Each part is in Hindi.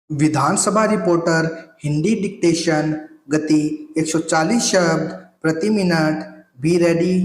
विधानसभा रिपोर्टर हिंदी डिक्टेशन गति 140 शब्द प्रति मिनट। Be ready.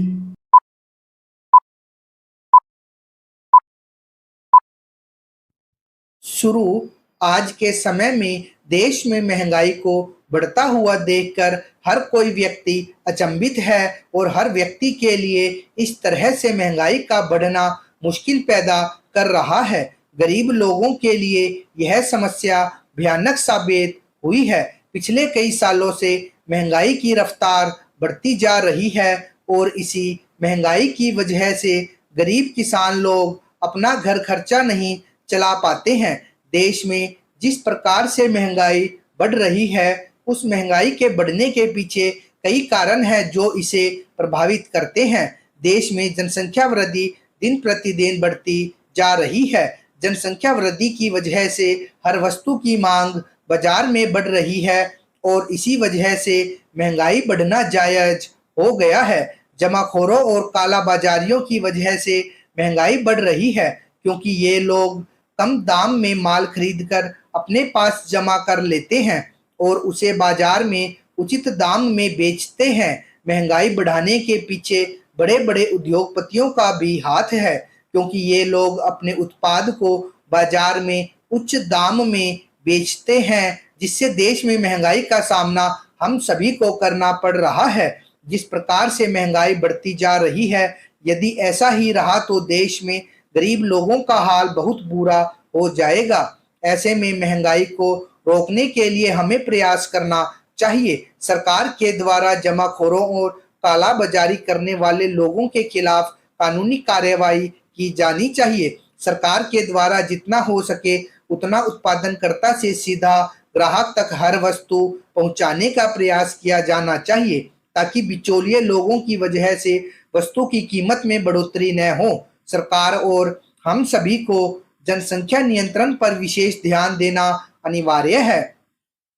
शुरू। आज के समय में देश में महंगाई को बढ़ता हुआ देखकर हर कोई व्यक्ति अचंभित है और हर व्यक्ति के लिए इस तरह से महंगाई का बढ़ना मुश्किल पैदा कर रहा है। गरीब लोगों के लिए यह समस्या भयानक साबित हुई है। पिछले कई सालों से महंगाई की रफ्तार बढ़ती जा रही है और इसी महंगाई की वजह से गरीब किसान लोग अपना घर खर्चा नहीं चला पाते हैं। देश में जिस प्रकार से महंगाई बढ़ रही है, उस महंगाई के बढ़ने के पीछे कई कारण हैं जो इसे प्रभावित करते हैं। देश में जनसंख्या वृद्धि दिन प्रतिदिन बढ़ती जा रही है। जनसंख्या वृद्धि की वजह से हर वस्तु की मांग बाजार में बढ़ रही है और इसी वजह से महंगाई बढ़ना जायज हो गया है। जमाखोरों और कालाबाजारियों की वजह से महंगाई बढ़ रही है, क्योंकि ये लोग कम दाम में माल खरीदकर अपने पास जमा कर लेते हैं और उसे बाजार में उचित दाम में बेचते हैं। महंगाई बढ़ाने के पीछे बड़े बड़े उद्योगपतियों का भी हाथ है, क्योंकि ये लोग अपने उत्पाद को बाजार में उच्च दाम में बेचते हैं, जिससे देश में महंगाई का सामना हम सभी को करना पड़ रहा है। जिस प्रकार से महंगाई बढ़ती जा रही है, यदि ऐसा ही रहा तो देश में गरीब लोगों का हाल बहुत बुरा हो जाएगा। ऐसे में महंगाई को रोकने के लिए हमें प्रयास करना चाहिए। सरकार के द्वारा जमाखोरों और कालाबाजारी करने वाले लोगों के खिलाफ कानूनी कार्रवाई की जानी चाहिए। सरकार के द्वारा जितना हो सके उतना उत्पादनकर्ता से सीधा ग्राहक तक हर वस्तु पहुंचाने का प्रयास किया जाना चाहिए, ताकि बिचौलिए लोगों की वजह से वस्तु की कीमत में बढ़ोतरी न हो। सरकार और हम सभी को जनसंख्या नियंत्रण पर विशेष ध्यान देना अनिवार्य है।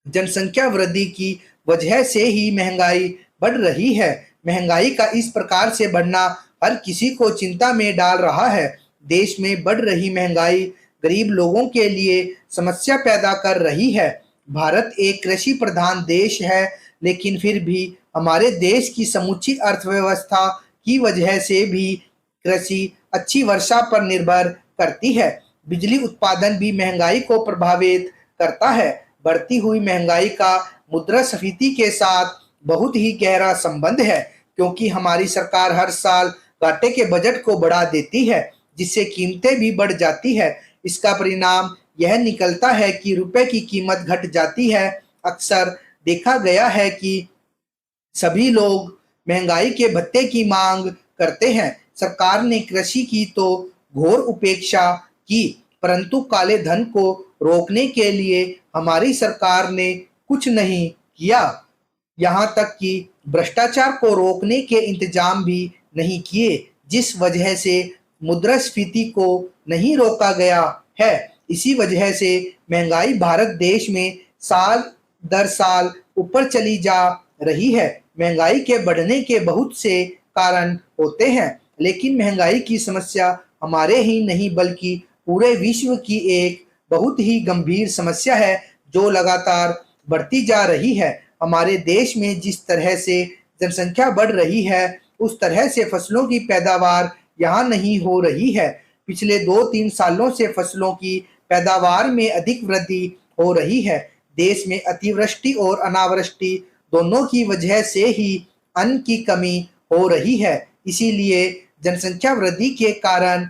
जनसंख्या वृद्धि की वजह से ही महंगाई बढ़ रही है। महंगाई का इस प्रकार से बढ़ना हर किसी को चिंता में डाल रहा है। देश में बढ़ रही महंगाई गरीब लोगों के लिए समस्या पैदा कर रही है। भारत एक कृषि प्रधान देश है, लेकिन फिर भी हमारे देश की समूची अर्थव्यवस्था की वजह से भी कृषि अच्छी वर्षा पर निर्भर करती है। बिजली उत्पादन भी महंगाई को प्रभावित करता है। बढ़ती हुई महंगाई का मुद्रास्फीति के साथ बहुत ही गहरा संबंध है, क्योंकि हमारी सरकार हर साल घाटे के बजट को बढ़ा देती है, जिससे कीमतें भी बढ़ जाती है। इसका परिणाम यह निकलता है कि रुपए की कीमत घट जाती है। अक्सर देखा गया है कि सभी लोग महंगाई के भत्ते की मांग करते हैं। सरकार ने कृषि की तो घोर उपेक्षा की, परंतु काले धन को रोकने के लिए हमारी सरकार ने कुछ नहीं किया। यहाँ तक कि भ्रष्टाचार को रोकने के इंतजाम भी नहीं किए, जिस वजह से मुद्रास्फीति को नहीं रोका गया है। इसी वजह से महंगाई भारत देश में साल दर साल ऊपर चली जा रही है। महंगाई के बढ़ने के बहुत से कारण होते हैं, लेकिन महंगाई की समस्या हमारे ही नहीं बल्कि पूरे विश्व की एक बहुत ही गंभीर समस्या है, जो लगातार बढ़ती जा रही है। हमारे देश में जिस तरह से जनसंख्या बढ़ रही है, उस तरह से फसलों की पैदावार यहाँ नहीं हो रही है। पिछले 2-3 सालों से फसलों की पैदावार में अधिक वृद्धि हो रही है। देश में अतिवृष्टि और अनावृष्टि दोनों की वजह से ही अन्न की कमी हो रही है। इसीलिए जनसंख्या वृद्धि के कारण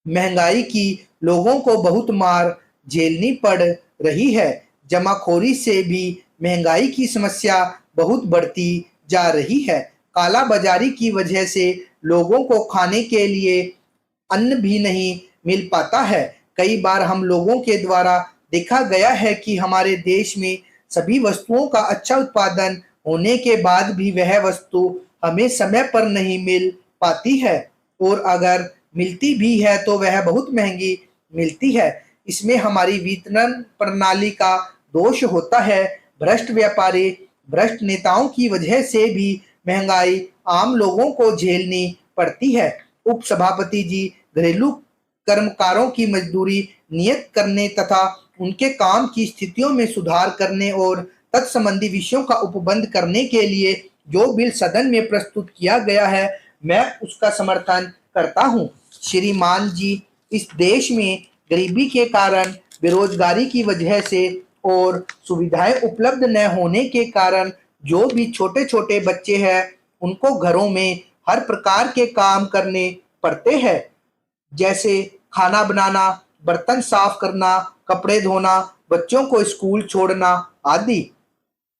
महंगाई की लोगों को बहुत मार झेलनी पड़ रही है। जमाखोरी से भी महंगाई की समस्या बहुत बढ़ती जा रही है। काला बाजारी की वजह से लोगों को खाने के लिए अन्न भी नहीं मिल पाता है। कई बार हम लोगों के द्वारा देखा गया है कि हमारे देश में सभी वस्तुओं का अच्छा उत्पादन होने के बाद भी वह वस्तु हमें समय पर नहीं मिल पाती है, और अगर मिलती भी है तो वह बहुत महंगी मिलती है। इसमें हमारी वितरण प्रणाली का दोष होता है। भ्रष्ट व्यापारी, भ्रष्ट नेताओं की वजह से भी महंगाई आम लोगों को झेलनी पड़ती है। उप सभापति जी घरेलू कर्मकारों की मजदूरी नियत करने तथा उनके काम की स्थितियों में सुधार करने और तत्संबंधी विषयों का उपबंध करने के लिए जो बिल सदन में प्रस्तुत किया गया है, मैं उसका समर्थन करता हूँ। श्रीमान जी, इस देश में गरीबी के कारण, बेरोजगारी की वजह से और सुविधाएं उपलब्ध न होने के कारण जो भी छोटे-छोटे बच्चे हैं, उनको घरों में हर प्रकार के काम करने पड़ते हैं, जैसे खाना बनाना, बर्तन साफ करना, कपड़े धोना, बच्चों को स्कूल छोड़ना आदि।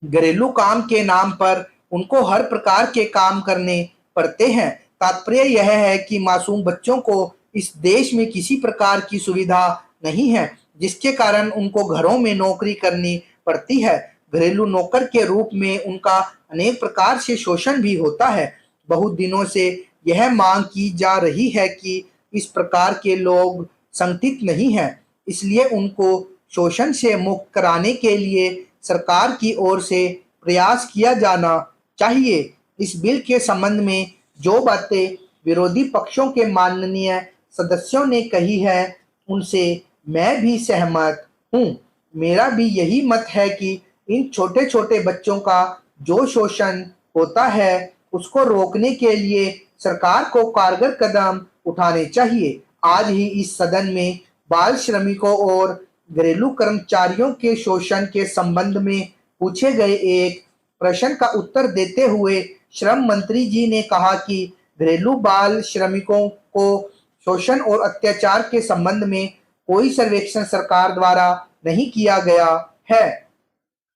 घरेलू काम के नाम पर उनको हर प्रकार के काम करने पड़ते हैं। तात्पर्य यह है कि मासूम बच्चों को इस देश में किसी प्रकार की सुविधा नहीं है, जिसके कारण उनको घरों में नौकरी करनी पड़ती है। घरेलू नौकर के रूप में उनका अनेक प्रकार से शोषण भी होता है। बहुत दिनों से यह मांग की जा रही है कि इस प्रकार के लोग संगठित नहीं हैं, इसलिए उनको शोषण से मुक्त कराने के लिए सरकार की ओर से प्रयास किया जाना चाहिए। इस बिल के संबंध में जो बातें विरोधी पक्षों के माननीय सदस्यों ने कही है, उनसे मैं भी सहमत हूँ। मेरा भी यही मत है कि इन छोटे-छोटे बच्चों का जो शोषण होता है, उसको रोकने के लिए सरकार को कारगर कदम उठाने चाहिए। आज ही इस सदन में बाल श्रमिकों और घरेलू कर्मचारियों के शोषण के संबंध में पूछे गए एक प्रश्न का उत्तर देते हुए श्रम मंत्री जी ने कहा कि घरेलू बाल श्रमिकों को शोषण और अत्याचार के संबंध में कोई सर्वेक्षण सरकार द्वारा नहीं किया गया है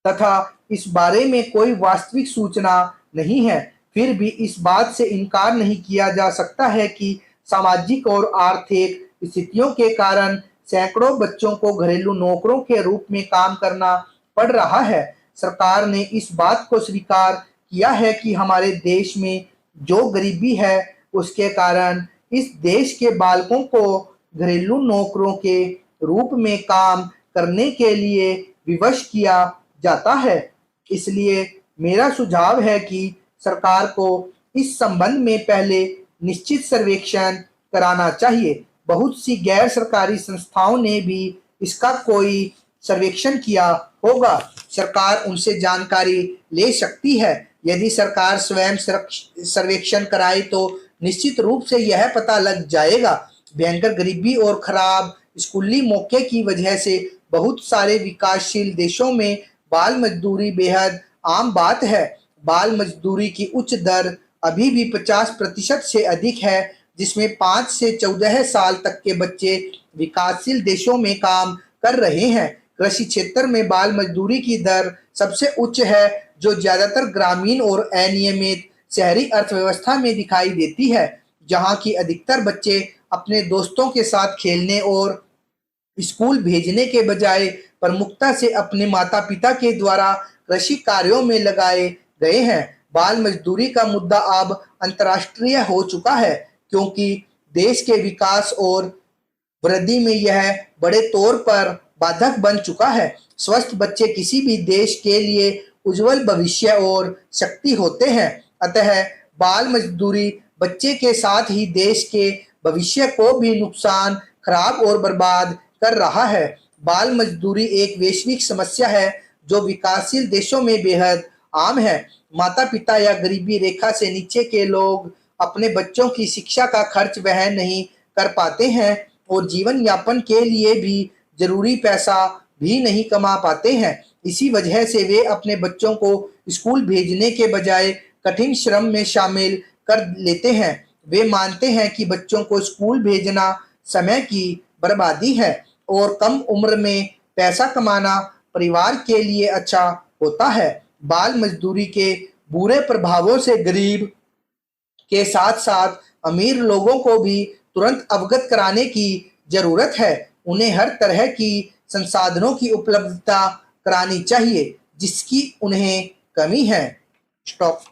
तथा इस बारे में कोई वास्तविक सूचना नहीं है। फिर भी इस बात से इनकार नहीं किया जा सकता है कि सामाजिक और आर्थिक स्थितियों के कारण सैकड़ों बच्चों को घरेलू नौकरों के रूप में काम करना पड़ रहा है। सरकार ने इस बात को स्वीकार किया है कि हमारे देश में जो गरीबी है, उसके कारण इस देश के बालकों को घरेलू नौकरों के रूप में काम करने के लिए विवश किया जाता है। इसलिए मेरा सुझाव है कि सरकार को इस संबंध में पहले निश्चित सर्वेक्षण कराना चाहिए। बहुत सी गैर सरकारी संस्थाओं ने भी इसका कोई सर्वेक्षण किया होगा। सरकार उनसे जानकारी ले सकती है। यदि सरकार स्वयं सर्वेक्षण कराए तो निश्चित रूप से यह पता लग जाएगा। भयंकर गरीबी और खराब स्कूली मौके की वजह से बहुत सारे विकासशील देशों में बाल मजदूरी बेहद आम बात है। बाल मजदूरी की उच्च दर अभी भी 50% से अधिक है, जिसमें 5 से 14 साल तक के बच्चे विकासशील देशों में काम कर रहे हैं। कृषि क्षेत्र में बाल मजदूरी की दर सबसे उच्च है, जो ज्यादातर ग्रामीण और अनियमित शहरी अर्थव्यवस्था में दिखाई देती है, जहां की अधिकतर बच्चे अपने दोस्तों के साथ खेलने और स्कूल भेजने के बजाय प्रमुखता से अपने माता-पिता के द्वारा कृषि कार्यों में लगाए गए हैं। बाल मजदूरी का मुद्दा अब अंतर्राष्ट्रीय हो चुका है, क्योंकि देश के विकास और वृद्धि में यह बड़े तौर पर बाधक बन चुका है। स्वस्थ बच्चे किसी भी देश के लिए उज्जवल भविष्य और शक्ति होते हैं। अतः बाल मजदूरी बच्चे के साथ ही देश के भविष्य को भी नुकसान, खराब और बर्बाद कर रहा है। बाल मजदूरी एक वैश्विक समस्या है जो विकासशील देशों में बेहद आम है। माता-पिता या गरीबी रेखा से नीचे के लोग अपने बच्चों की शिक्षा का खर्च वहन नहीं कर पाते हैं और जीवन यापन के लिए भी जरूरी पैसा भी नहीं कमा पाते हैं। इसी वजह से वे अपने बच्चों को स्कूल भेजने के बजाय कठिन श्रम में शामिल कर लेते हैं। वे मानते हैं कि बच्चों को स्कूल भेजना समय की बर्बादी है और कम उम्र में पैसा कमाना परिवार के लिए अच्छा होता है। बाल मजदूरी के बुरे प्रभावों से गरीब के साथ-साथ अमीर लोगों को भी तुरंत अवगत कराने की जरूरत है। उन्हें हर तरह की संसाधनों की उपलब्धता करानी चाहिए जिसकी उन्हें कमी है। स्टॉप।